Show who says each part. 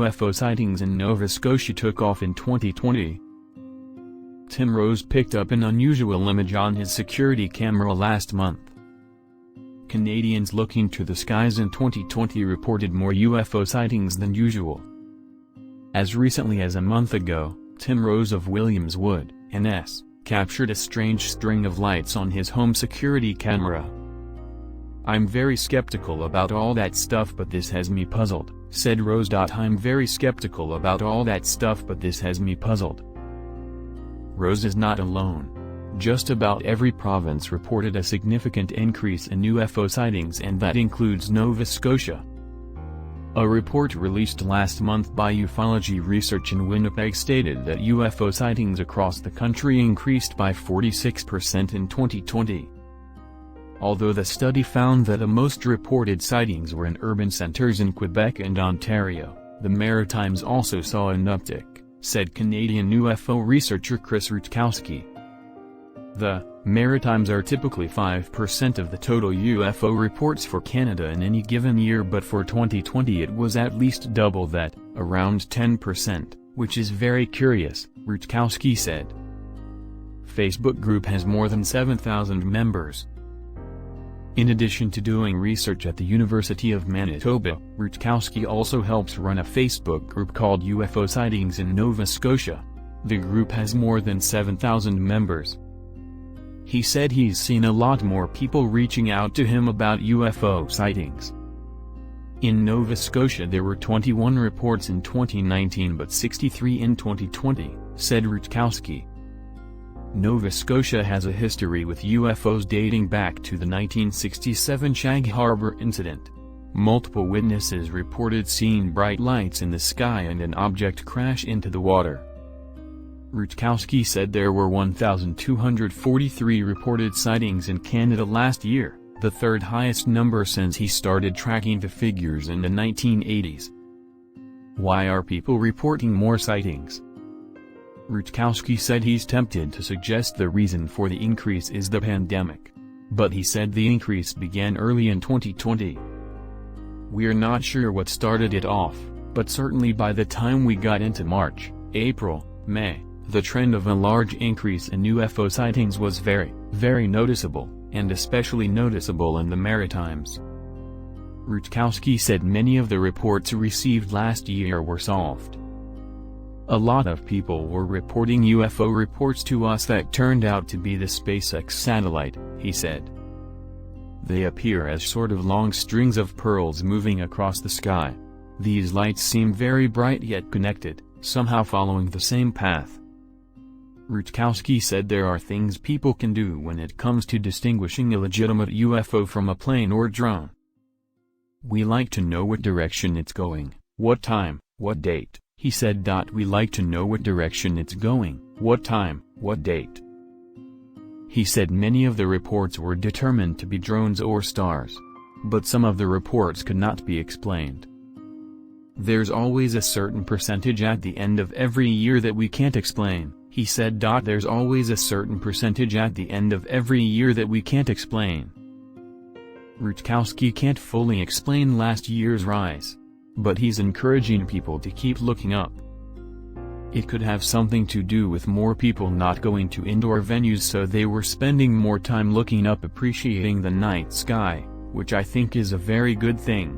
Speaker 1: UFO sightings in Nova Scotia took off in 2020. Tim Rose picked up an unusual image on his security camera last month. Canadians looking to the skies in 2020 reported more UFO sightings than usual. As recently as a month ago, Tim Rose of Williamswood, NS, captured a strange string of lights on his home security camera. "I'm very skeptical about all that stuff, but this has me puzzled," said Rose. "I'm very skeptical about all that stuff, but this has me puzzled." Rose is not alone. Just about every province reported a significant increase in UFO sightings, and that includes Nova Scotia. A report released last month by Ufology Research in Winnipeg stated that UFO sightings across the country increased by 46% in 2020. Although the study found that the most reported sightings were in urban centers in Quebec and Ontario, the Maritimes also saw an uptick, said Canadian UFO researcher Chris Rutkowski. The Maritimes are typically 5% of the total UFO reports for Canada in any given year, but for 2020 it was at least double that, around 10%, which is very curious, Rutkowski said. Facebook group has more than 7,000 members. In addition to doing research at the University of Manitoba, Rutkowski also helps run a Facebook group called UFO Sightings in Nova Scotia. The group has more than 7,000 members. He said he's seen a lot more people reaching out to him about UFO sightings. In Nova Scotia there were 21 reports in 2019 but 63 in 2020, said Rutkowski. Nova Scotia has a history with UFOs dating back to the 1967 Shag Harbor incident. Multiple witnesses reported seeing bright lights in the sky and an object crash into the water. Rutkowski said there were 1,243 reported sightings in Canada last year, the third highest number since he started tracking the figures in the 1980s. Why are people reporting more sightings? Rutkowski said he's tempted to suggest the reason for the increase is the pandemic. But he said the increase began early in 2020. "We're not sure what started it off, but certainly by the time we got into March, April, May, the trend of a large increase in UFO sightings was very, very noticeable, and especially noticeable in the Maritimes." Rutkowski said many of the reports received last year were solved. "A lot of people were reporting UFO reports to us that turned out to be the SpaceX satellite," he said. "They appear as sort of long strings of pearls moving across the sky. These lights seem very bright yet connected, somehow following the same path." Rutkowski said there are things people can do when it comes to distinguishing a legitimate UFO from a plane or drone. "We like to know what direction it's going, what time, what date," he said. "We like to know what direction it's going, what time, what date." He said many of the reports were determined to be drones or stars. But some of the reports could not be explained. "There's always a certain percentage at the end of every year that we can't explain," he said. "There's always a certain percentage at the end of every year that we can't explain." Rutkowski can't fully explain last year's rise. But he's encouraging people to keep looking up. It could have something to do with more people not going to indoor venues, so they were spending more time looking up, appreciating the night sky, which I think is a very good thing.